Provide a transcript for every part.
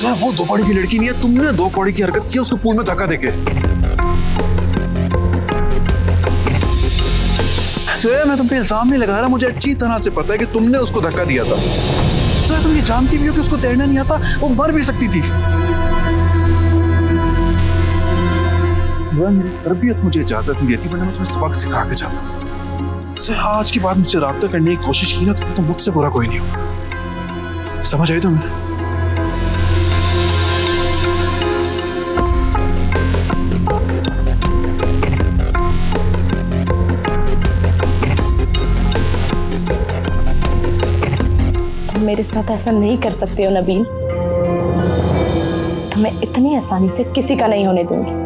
Sir वो 2 कौड़ी की लड़की नहीं है, तुमने 2 कौड़ी की हरकत की उसको पूल में धक्का देके। सर मैं तुम पे इल्जाम नहीं लगा रहा, मुझे अच्छी तरह से पता है कि तुमने उसको धक्का दिया था। सर तुम ये जानती भी हो कि उसको तैरना नहीं आता, वो मर भी सकती थी। मेरी तरबियत मुझे इजाजत नहीं देती, वरना मैं तुम्हें सबक सिखा के जाता। सर आज के बाद मुझसे राब्ता करने की कोशिश की ना तो मुझसे बुरा कोई नहीं होगा। समझ आई तुम्हें? मेरे साथ ऐसा नहीं कर सकते हो नबील। तो मैं इतनी आसानी से किसी का नहीं होने दूंगी।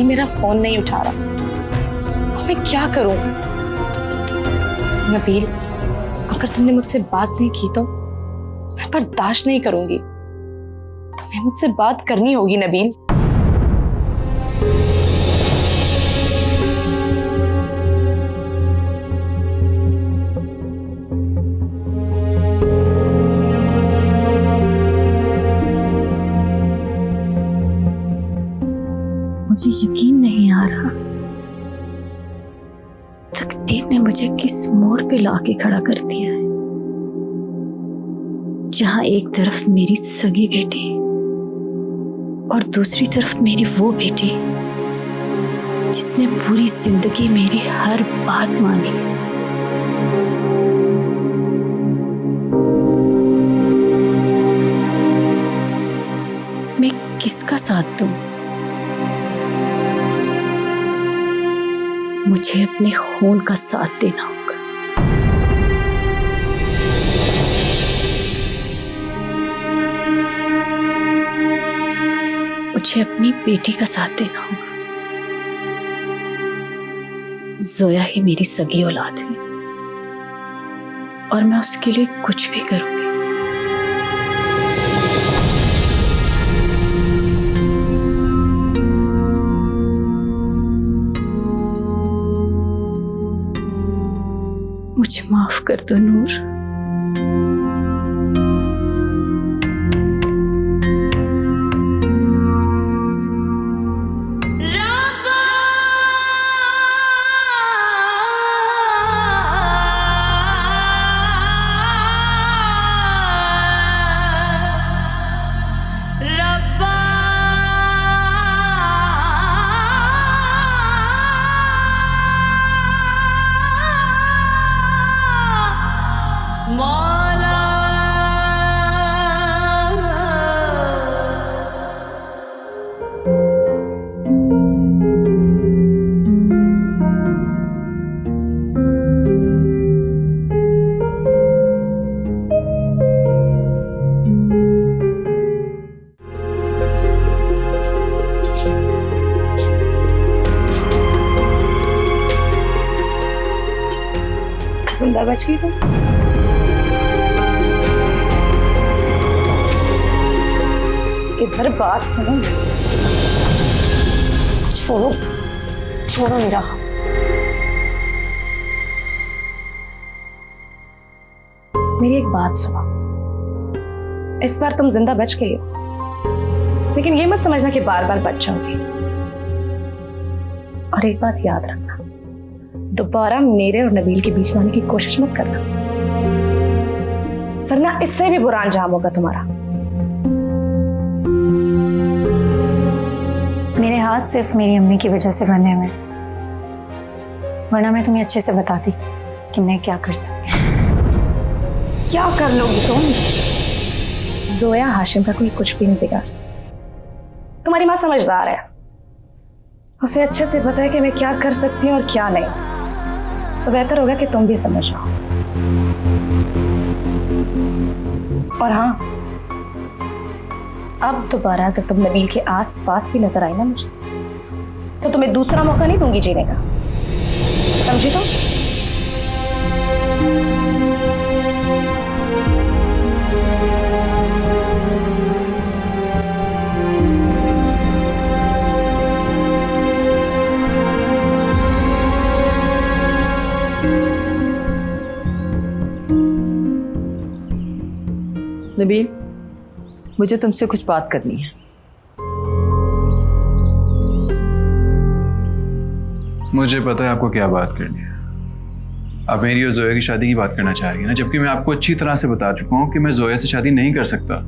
मेरा फोन नहीं उठा रहा, अब मैं क्या करूं? नबील, अगर तुमने मुझसे बात नहीं की तो मैं बर्दाश्त नहीं करूंगी। तुम्हें मुझसे बात करनी होगी नबील। मुझे यकीन नहीं आ रहा, तकदीर ने मुझे किस मोड़ पे लाके खड़ा कर दिया है, जहां एक तरफ मेरी सगी बेटी और दूसरी तरफ मेरी वो बेटी जिसने पूरी जिंदगी मेरी हर बात मानी। मैं किसका साथ दूं? मुझे अपने खून का साथ देना होगा। मुझे अपनी बेटी का साथ देना होगा। जोया ही मेरी सगी औलाद है और मैं उसके लिए कुछ भी करूंगी। मुझे माफ कर दो नूर। जिंदा बच गई तुम? इधर बात सुनो। छोड़ो छोड़ो मेरा। मेरी एक बात सुनो, इस बार तुम जिंदा बच गई हो, लेकिन ये मत समझना कि बार बार बच जाओगी। और एक बात याद रखना, दोबारा मेरे और नबील के बीच में आने की कोशिश मत करना, वरना इससे भी बुरा अंजाम होगा तुम्हारा। मेरे हाथ सिर्फ मेरी अम्मी की वजह से बंधे हुए, वरना मैं तुम्हें अच्छे से बताती कि मैं क्या कर सकती हूँ। क्या कर लोगी तुम? जोया हाशिम का कोई कुछ भी नहीं बिगाड़ सकता। तुम्हारी माँ समझदार है, उसे अच्छे से पता है कि मैं क्या कर सकती हूँ और क्या नहीं। तो बेहतर होगा कि तुम भी समझ जाओ। और हाँ, अब दोबारा अगर तुम नबील के आस पास भी नजर आई ना मुझे, तो तुम्हें दूसरा मौका नहीं दूंगी जीने का, समझी तुम? नबील, मुझे तुमसे कुछ बात करनी है। मुझे पता है आपको क्या बात करनी है। आप मेरी और जोया की शादी की बात करना चाह रही है ना, जबकि मैं आपको अच्छी तरह से बता चुका हूं कि मैं जोया से शादी नहीं कर सकता।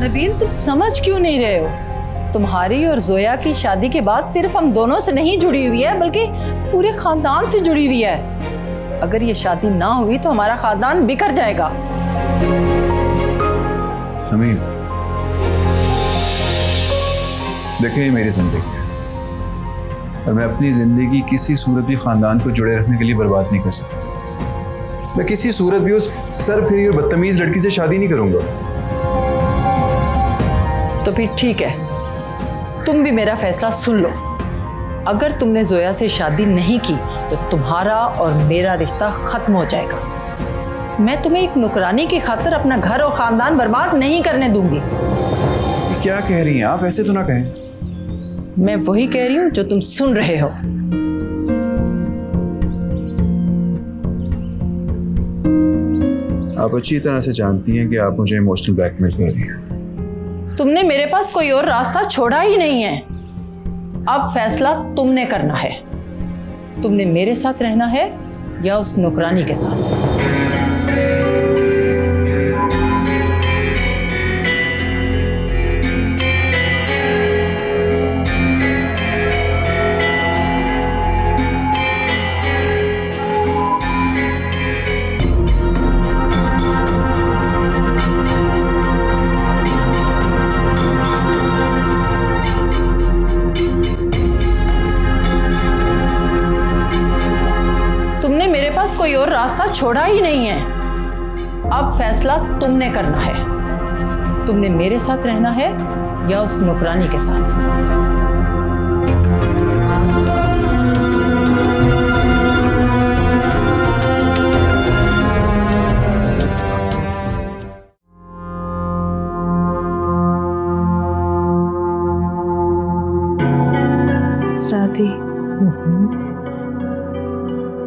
नबील, तुम समझ क्यों नहीं रहे हो? तुम्हारी और जोया की शादी के बाद सिर्फ हम दोनों से नहीं जुड़ी हुई है, बल्कि पूरे खानदान से जुड़ी हुई है। अगर ये शादी ना हुई तो हमारा खानदान बिखर जाएगा। अमीन, देखिए, ये मेरी जिंदगी है और मैं अपनी जिंदगी किसी सूरत भी खानदान को जुड़े रखने के लिए बर्बाद नहीं कर सकता। मैं किसी सूरत भी उस सरफिरी और बदतमीज लड़की से शादी नहीं करूंगा। तो फिर ठीक है, तुम भी मेरा फैसला सुन लो। अगर तुमने जोया से शादी नहीं की तो तुम्हारा और मेरा रिश्ता खत्म हो जाएगा। मैं तुम्हें एक नुकरानी की खातिर अपना घर और खानदान बर्बाद नहीं करने दूंगी। क्या कह रही हैं आप? ऐसे तो ना कहें। मैं वही कह रही हूं जो तुम सुन रहे हो। आप अच्छी तरह से जानती हैं कि आप मुझे इमोशनल ब्लैकमेल कर रही हैं। तुमने मेरे पास कोई और रास्ता छोड़ा ही नहीं है। अब फैसला तुमने करना है। तुमने मेरे साथ रहना है या उस नौकरानी के साथ। तुमने मेरे पास कोई और रास्ता छोड़ा ही नहीं है। अब फैसला तुमने करना है। तुमने मेरे साथ रहना है या उस नौकरानी के साथ। दादी,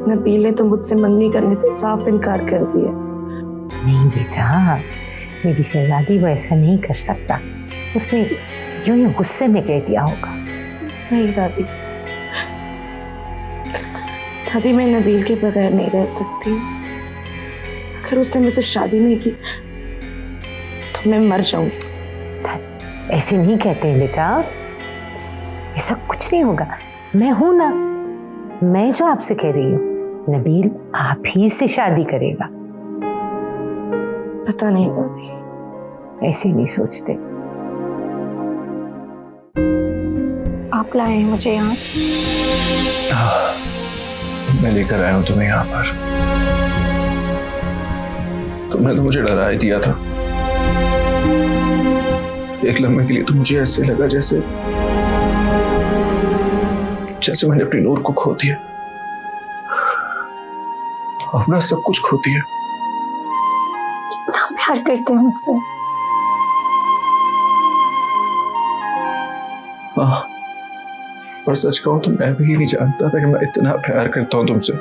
नबील ने तो मुझसे मंगनी करने से साफ इनकार कर दिया। नहीं बेटा, मेरी शहजादी वो ऐसा नहीं कर सकता। उसने यूं ही गुस्से में कह दिया होगा। नहीं दादी, दादी मैं नबील के बगैर नहीं रह सकती। अगर उसने मुझसे शादी नहीं की तो मैं मर जाऊंगी। ऐसे नहीं कहते हैं बेटा, ऐसा कुछ नहीं होगा। मैं हूं ना, मैं जो आपसे कह रही हूँ, नबील आप ही से शादी करेगा। पता नहीं दादी, ऐसे नहीं सोचते। आप लाए हैं मुझे यहाँ? मैं लेकर आया हूं तुम्हें यहाँ पर। तुमने तो मुझे डरा ही दिया था। एक लम्हे के लिए तो मुझे ऐसे लगा जैसे मैंने अपनी नूर को खो दिया, अपना सब कुछ खो दिया। प्यार करते हो मुझसे? हाँ, और सच कहूं तो मैं भी नहीं जानता था कि मैं इतना प्यार करता हूं तुमसे।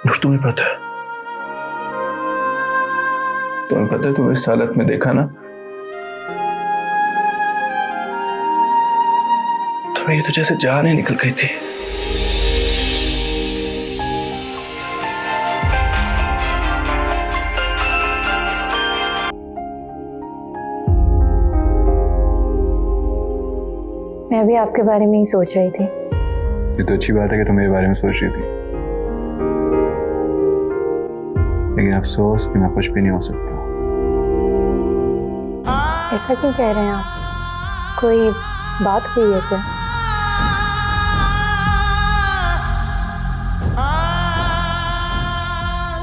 और तुम्हें पता है, तुम्हें इस हालत में देखा ना, तो ये तो जैसे जान ही निकल गई थी। मैं भी आपके बारे में ही सोच रही थी। ये तो अच्छी बात है कि तुम मेरे बारे में सोच रही थी, लेकिन अफसोस कि मैं कुछ भी नहीं हो सकता। ऐसा क्यों कह रहे हैं आप? कोई बात हुई है क्या?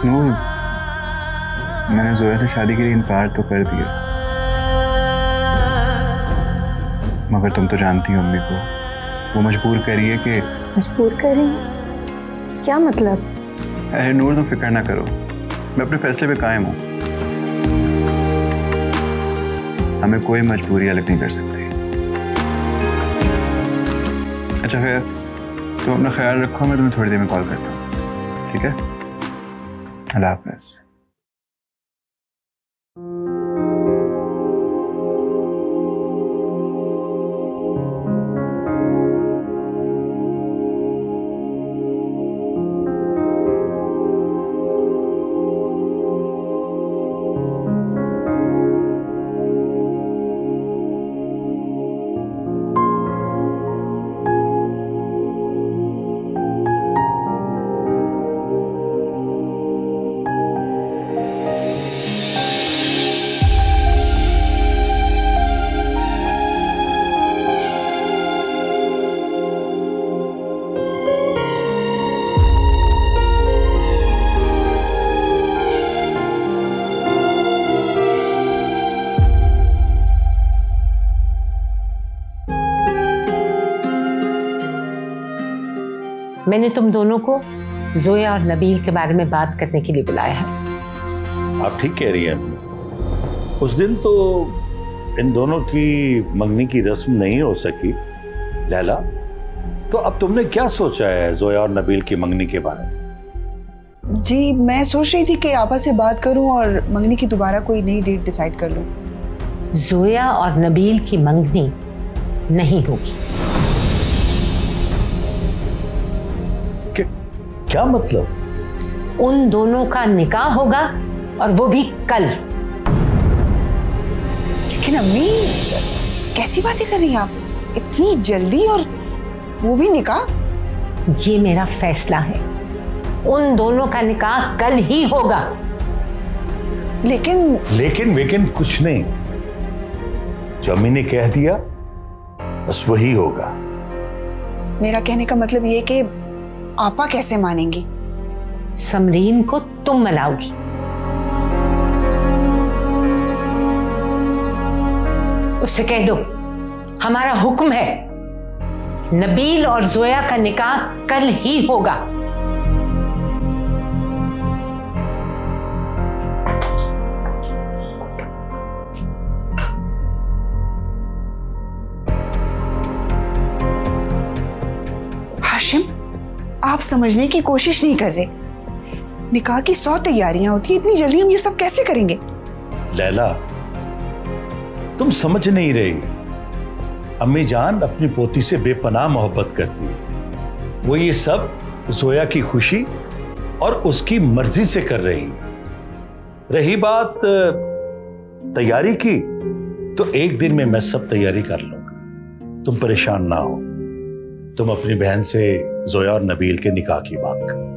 नूर, मैंने जोया से शादी के लिए इनकार तो कर दिया, मगर तुम तो जानती हो अम्मी को, वो मजबूर करिए कि। मजबूर कर रही हैं? क्या मतलब? अरे नूर, तुम फिक्र ना करो, मैं अपने फैसले पे कायम हूँ। हमें कोई मजबूरी अलग नहीं कर सकती। अच्छा फिर तुम अपना ख्याल रखो, मैं तुम्हें थोड़ी देर में कॉल करता हूँ, ठीक है? अल्लाह हाफ़िज़। मैंने तुम दोनों को जोया और नबील के बारे में बात करने के लिए बुलाया है। आप ठीक कह रही हैं। उस दिन तो इन दोनों की मंगनी की रस्म नहीं हो सकी लैला, तो अब तुमने क्या सोचा है जोया और नबील की मंगनी के बारे में? जी मैं सोच रही थी कि आपा से बात करूं और मंगनी की दोबारा कोई नई डेट डिसाइड कर लूं। जोया और नबील की मंगनी नहीं होगी। क्या मतलब? उन दोनों का निकाह होगा और वो भी कल। लेकिन अम्मी कैसी बातें कर रही हैं आप, इतनी जल्दी, और वो भी निकाह? ये मेरा फैसला है, उन दोनों का निकाह कल ही होगा। लेकिन कुछ नहीं, जो अम्मी ने कह दिया बस वही होगा। मेरा कहने का मतलब ये कि आपा कैसे मानेंगी? समरीन को तुम मनाओगी। उससे कह दो हमारा हुक्म है, नबील और जोया का निकाह कल ही होगा। हाशिम, आप समझने की कोशिश नहीं कर रहे। निकाह की 100 तैयारियां होती है, इतनी जल्दी हम ये सब कैसे करेंगे? लैला, तुम समझ नहीं रही। अम्मी जान अपनी पोती से बेपनाह मोहब्बत करती है। वो ये सब जोया की खुशी और उसकी मर्जी से कर रही है। रही बात तैयारी की, तो एक दिन में मैं सब तैयारी कर लूंगा, तुम परेशान ना हो। तुम अपनी बहन से जोया और नबील के निकाह की बात करो।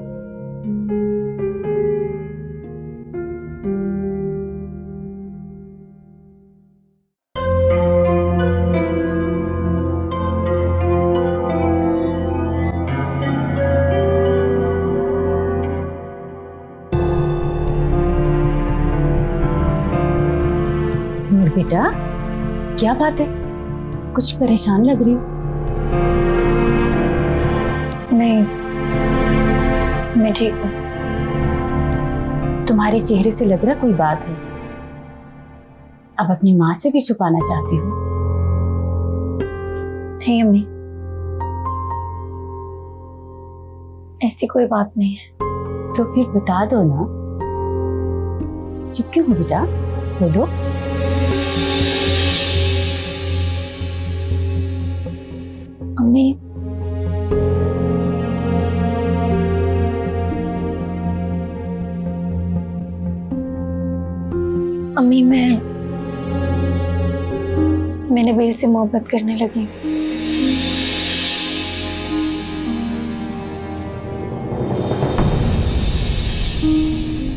नूर बेटा, क्या बात है? कुछ परेशान लग रही हो? नहीं, मैं ठीक हूँ। तुम्हारे चेहरे से लग रहा कोई बात है। अब अपनी माँ से भी छुपाना चाहती हो? नहीं अम्मी, ऐसी कोई बात नहीं है। तो फिर बता दो ना। चुप क्यों हो बेटा, बोलो। अम्मी, अम्मी मैं नबील से मोहब्बत करने लगी।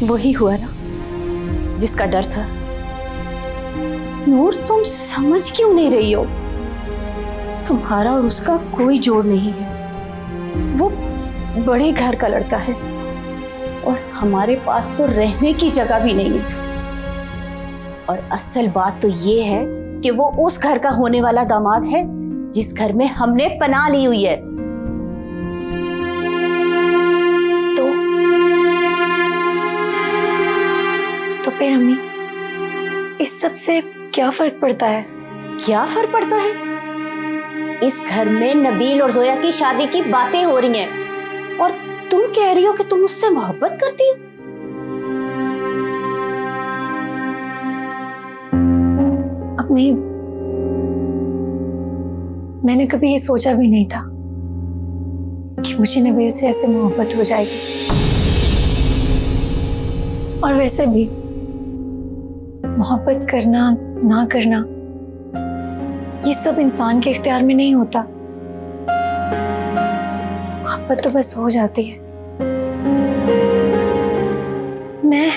वही हुआ ना जिसका डर था। नूर, तुम समझ क्यों नहीं रही हो? तुम्हारा और उसका कोई जोड़ नहीं है। वो बड़े घर का लड़का है और हमारे पास तो रहने की जगह भी नहीं है। और असल बात तो ये है कि वो उस घर का होने वाला दामाद है जिस घर में हमने पनाह ली हुई है। तो फिर अम्मी, इस सब से क्या फर्क पड़ता है? क्या फर्क पड़ता है? इस घर में नबील और जोया की शादी की बातें हो रही हैं और तुम कह रही हो कि तुम उससे मोहब्बत करती हो। अम्मी, मैंने कभी ये सोचा भी नहीं था कि मुझे नबील से ऐसे मोहब्बत हो जाएगी। और वैसे भी मोहब्बत करना ना करना ये सब इंसान के इख्तियार में नहीं होता। मोहब्बत तो बस हो जाती है। मैं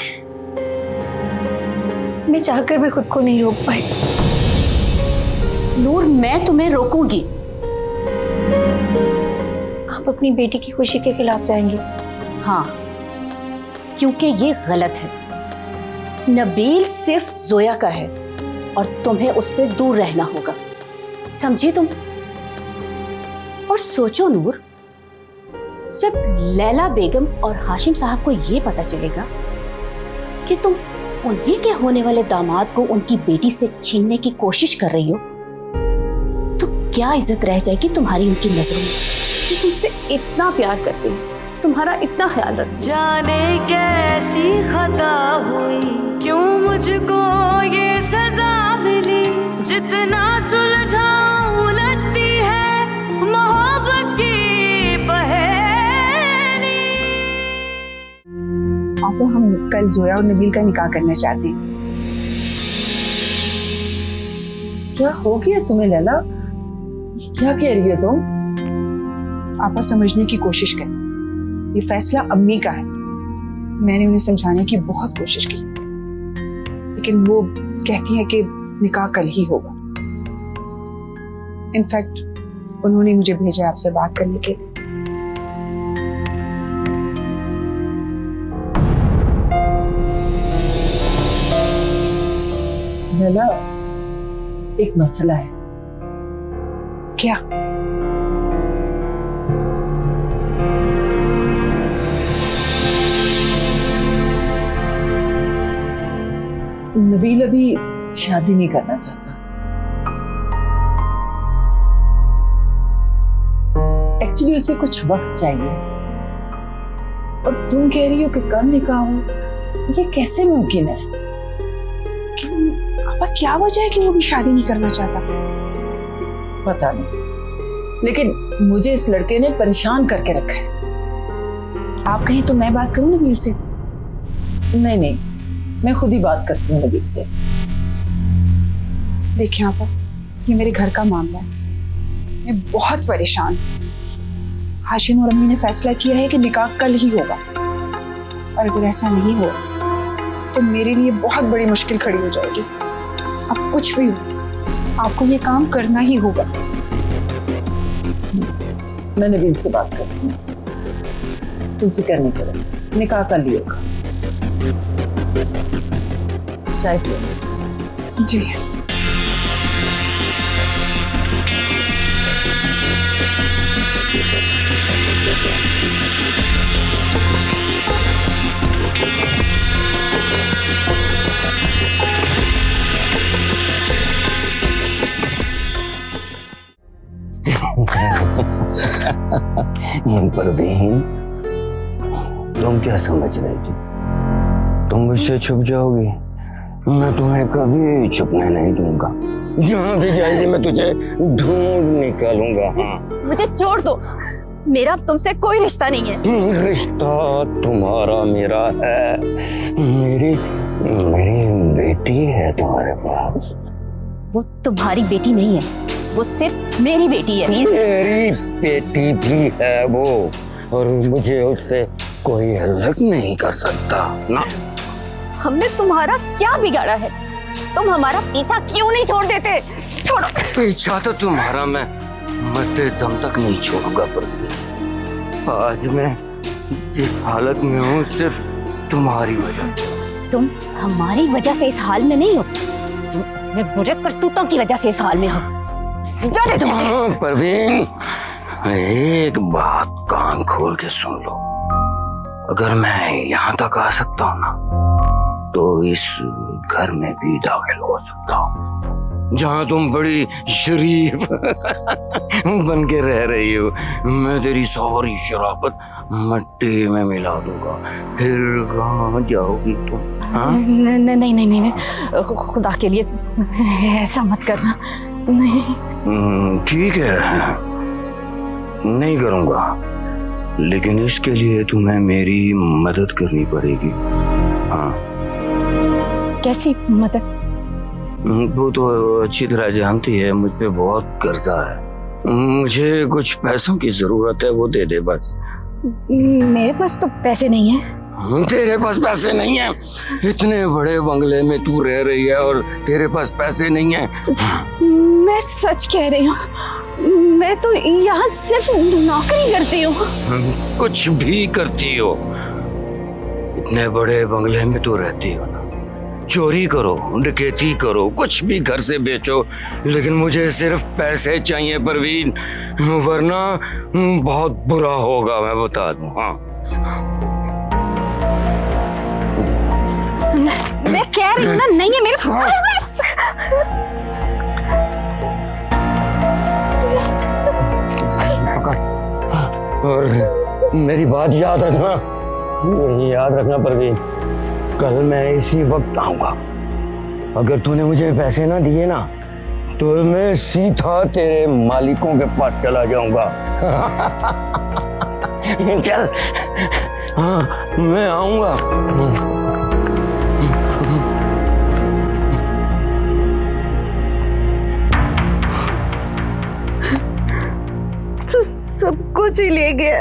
चाहकर भी खुद को नहीं रोक पाई। नूर, मैं तुम्हें रोकूंगी। आप अपनी बेटी की खुशी के खिलाफ जाएंगे? हाँ, क्योंकि ये गलत है। नबील सिर्फ जोया का है और तुम्हें उससे दूर रहना होगा, समझी तुम? और सोचो नूर, जब लैला बेगम और हाशिम साहब को ये पता चलेगा कि तुम उन्हीं के होने वाले दामाद को उनकी बेटी से छीनने की कोशिश कर रही हो, तो क्या इज्जत रह जाएगी तुम्हारी उनकी नजरों में कि तुमसे इतना प्यार करते हैं, तुम्हारा इतना ख्याल रखते हैं। जाने कैसी खता हुई, क्यों मुझको ये सजा मिली, जितना सुलझाऊं उलझती है मोहब्बत की पहेली। आपको हम कल जोया और नबील का निकाह करना चाहते हैं। क्या हो गया तुम्हें लैला? क्या कह रही हो तुम? आपा समझने की कोशिश करें, ये फैसला अम्मी का है। मैंने उन्हें समझाने की बहुत कोशिश की, लेकिन वो कहती है कि निकाह कल ही होगा। इनफैक्ट उन्होंने मुझे भेजा आपसे बात करने के लिए। लैला, एक मसला है। क्या? नबील अभी शादी नहीं करना चाहता। एक्चुअली उसे कुछ वक्त चाहिए और तुम कह रही हो कि कल निकाह हो। ये कैसे मुमकिन है? क्यों? आपा क्या वजह है कि वो भी शादी नहीं करना चाहता? पता नहीं, लेकिन मुझे इस लड़के ने परेशान करके रखा है। आप कहें तो मैं बात करूं नबील से? नहीं नहीं, मैं खुद ही बात करती हूँ नबील से। देखिए आपा, ये मेरे घर का मामला है। मैं बहुत परेशान हूं। हाशिम और अम्मी ने फैसला किया है कि निकाह कल ही होगा, और अगर ऐसा नहीं हो तो मेरे लिए बहुत बड़ी मुश्किल खड़ी हो जाएगी। अब कुछ भी हो, आपको ये काम करना ही होगा। मैं नबील से बात करती हूँ, तुम फिक्र नहीं करो, निकाह कल ही होगा। चाय पियो। जी। परवीन, तुम क्या समझ रही थी? तुम मुझसे छुप जाओगी? मैं तुम्हें कभी छुपने नहीं दूंगा। जहाँ भी जाएगी मैं तुझे ढूंढ निकालूंगा। हाँ, मुझे छोड़ दो, मेरा तुमसे कोई रिश्ता नहीं है। रिश्ता तुम्हारा मेरा है। मेरी बेटी है तुम्हारे पास। वो तुम्हारी बेटी नहीं है, वो सिर्फ मेरी बेटी है। मेरी बेटी भी है वो, और मुझे उससे कोई अलग नहीं कर सकता ना। हमने तुम्हारा क्या बिगाड़ा है? तुम हमारा पीछा क्यों नहीं छोड़ देते? छोड़ो। पीछा तो तुम्हारा मैं मरते दम तक नहीं छोड़ूंगा। पर आज मैं जिस हालत में हूँ सिर्फ तुम्हारी वजह से। तुम हमारी वजह से इस हाल में नहीं हो, तुम अपने बुरे करतूतों की वजह से इस हाल में हो। जाने दो मुझे। परवीन, एक बात कान खोल के सुन लो। अगर मैं यहाँ तक आ सकता हूँ ना, तो इस घर में भी दाखिल हो सकता हूँ जहाँ तुम बड़ी शरीफ बन के रह रही हो। मैं तेरी सारी शराफत मट्टी में मिला दूंगा। फिर कहाँ जाओगी तुम? हाँ? नहीं नहीं नहीं, खुदा के लिए ऐसा मत करना। नहीं। ठीक है, नहीं करूँगा, लेकिन इसके लिए तुम्हें मेरी मदद करनी पड़ेगी। हाँ। कैसी मदद? वो तो अच्छी तरह जानती है, मुझ पे बहुत कर्जा है। मुझे कुछ पैसों की जरूरत है, वो दे दे बस। मेरे पास तो पैसे नहीं है। तेरे पास पैसे नहीं है? इतने बड़े बंगले में तू रह रही है और तेरे पास पैसे नहीं है? मैं सच कह रही हूँ, मैं तो यहाँ सिर्फ नौकरी करती हूँ। कुछ भी करती हो, इतने बड़े बंगले में तू रहती हो ना। चोरी करो, डकैती करो, कुछ भी घर से बेचो, लेकिन मुझे सिर्फ पैसे चाहिए परवीन, वरना बहुत बुरा होगा, मैं बता दूं। हाँ, मैं कह रही हूँ ना, नहीं है मेरे पास। और मेरी बात याद रखना, याद रखना परवीन, कल मैं इसी वक्त आऊंगा। अगर तूने मुझे पैसे ना दिए ना, तो मैं सीधा तेरे मालिकों के पास चला जाऊंगा। चल, हाँ, मैं आऊंगा। तो सब कुछ ही ले गया।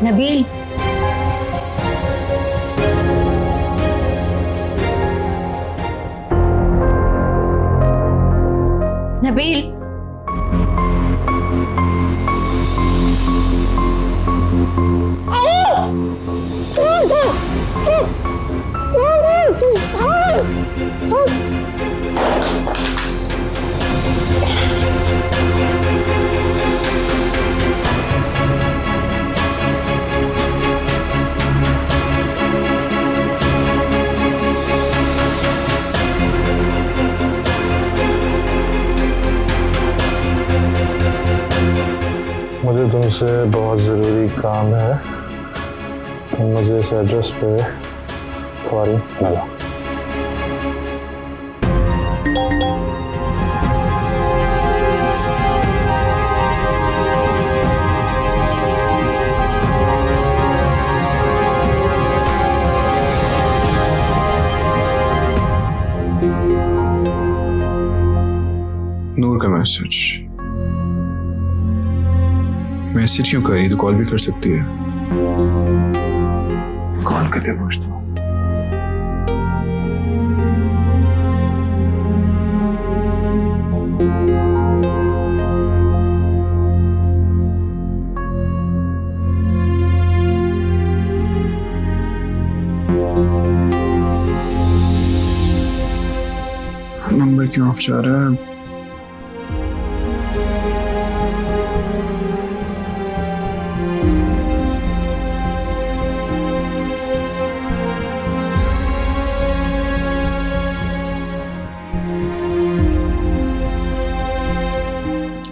नबील, नबील, मुझे तुमसे बहुत ज़रूरी काम है। मुझे इस एड्रेस पे फौरन मिलो। नूर का मैसेज क्यों कर रही? तो कॉल भी कर सकती है। कॉल करके पूछता हूँ। नंबर क्यों ऑफ जा रहा है?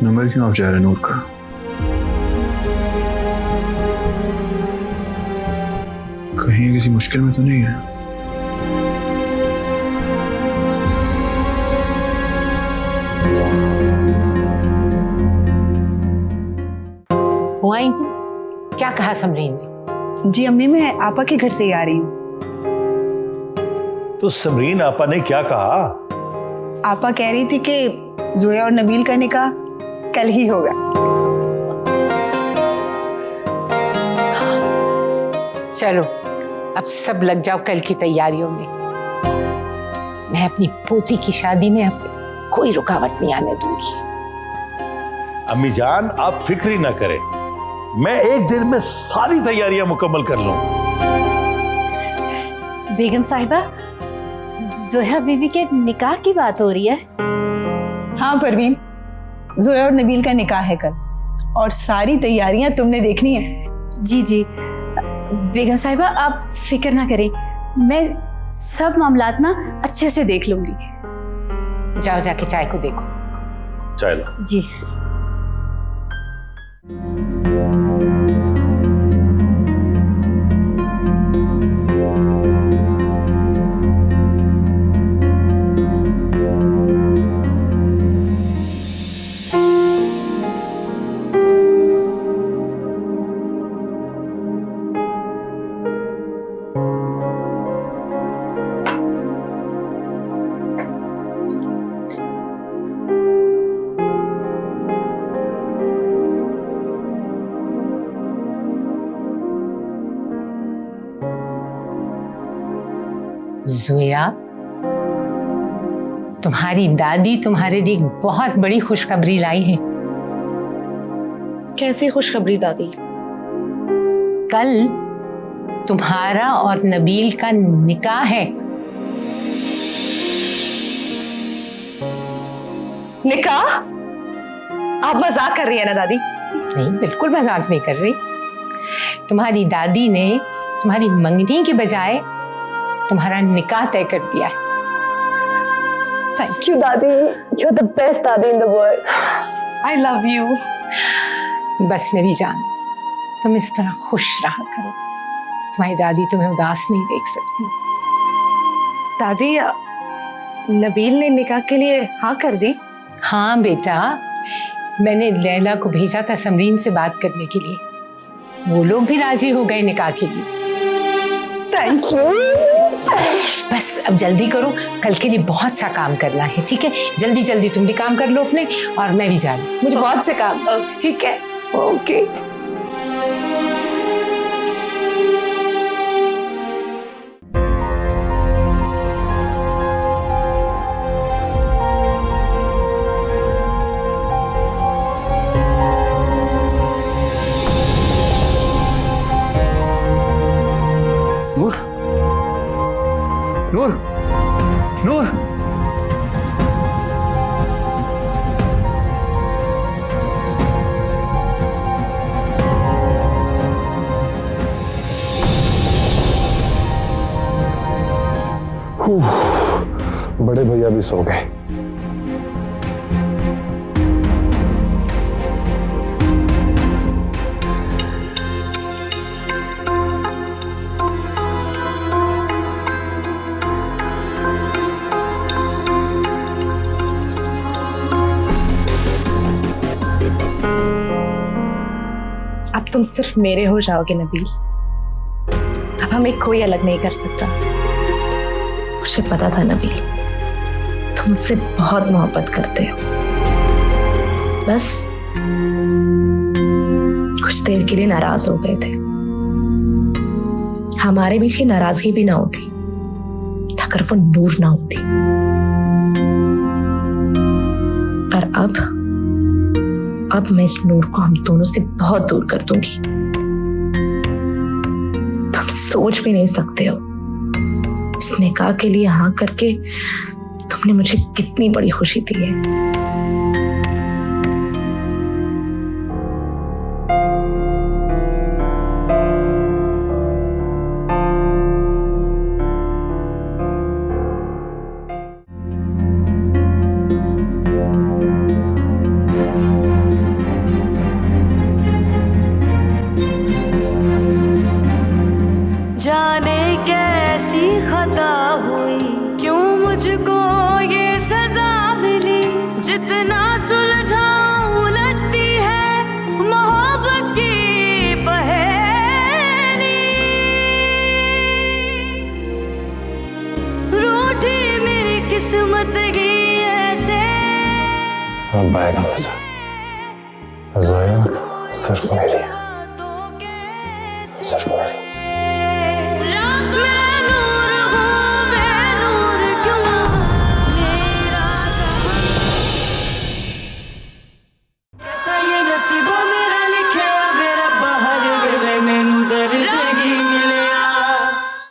नंबर क्यों ऑफ जा रहा है नूर का? कहीं ये किसी मुश्किल में तो नहीं है? हुआ ही तुम? क्या कहा समरीन ने? जी अम्मी, मैं आपा के घर से ही आ रही हूँ। तो समरीन आपा ने क्या कहा? आपा कह रही थी कि जोया और नबील का निकाह कल ही होगा। चलो अब सब लग जाओ कल की तैयारियों में। मैं अपनी पोती की शादी में अब कोई रुकावट नहीं आने दूंगी। अम्मी जान, आप फिक्र ही ना करें, मैं एक दिन में सारी तैयारियां मुकम्मल कर लूं। बेगम साहिबा, जोया बीबी के निकाह की बात हो रही है। हाँ परवीन, जोया और नबील का निकाह है कल और सारी तैयारियां तुमने देखनी है। जी जी बेगम साहिबा, आप फिक्र ना करें, मैं सब मामलात ना अच्छे से देख लूंगी। जाओ जाके चाय को देखो। चाय ला। जी। जोया, तुम्हारी दादी तुम्हारे लिए एक बहुत बड़ी खुशखबरी लाई है। कैसी खुशखबरी दादी? कल तुम्हारा और नबील का निकाह है। निकाह? आप मजाक कर रही है ना दादी? नहीं, बिल्कुल मजाक नहीं कर रही। तुम्हारी दादी ने तुम्हारी मंगनी के बजाय तुम्हारा निकाह तय कर दिया है। थैंक यू दादी, यू आर द बेस्ट दादी in the world. I love you. बस मेरी जान, तुम इस तरह खुश रहा करो, तुम्हारी दादी तुम्हें उदास नहीं देख सकती। दादी, नबील ने निकाह के लिए हाँ कर दी? हाँ बेटा, मैंने लैला को भेजा था समरीन से बात करने के लिए, वो लोग भी राजी हो गए निकाह के लिए। Thank you. बस अब जल्दी करो, कल के लिए बहुत सा काम करना है। ठीक है, जल्दी जल्दी तुम भी काम कर लो अपने, और मैं भी जा रही हूँ, मुझे बहुत से काम। ठीक है, ओके। बड़े भैया भी सो गए। अब तुम सिर्फ मेरे हो जाओगे नबील। अब हमें कोई अलग नहीं कर सकता। मुझे पता था नबील, तुम मुझसे बहुत मोहब्बत करते हो। बस कुछ देर के लिए नाराज हो गए थे। हमारे बीच की नाराजगी भी ना होती अगर वो नूर ना होती। पर अब मैं इस नूर को हम दोनों से बहुत दूर कर दूंगी। तुम सोच भी नहीं सकते हो इस निकाह के लिए हाँ करके तुमने मुझे कितनी बड़ी खुशी दी है। जाने कैसी खता हुई, क्यों मुझको ये सजा मिली। जितना सुलझाऊं उलझती है मोहब्बत की पहेली। रूठी मेरी किस्मत की ऐसे। अब आएगा मजा, जोया सिर्फ मेरी।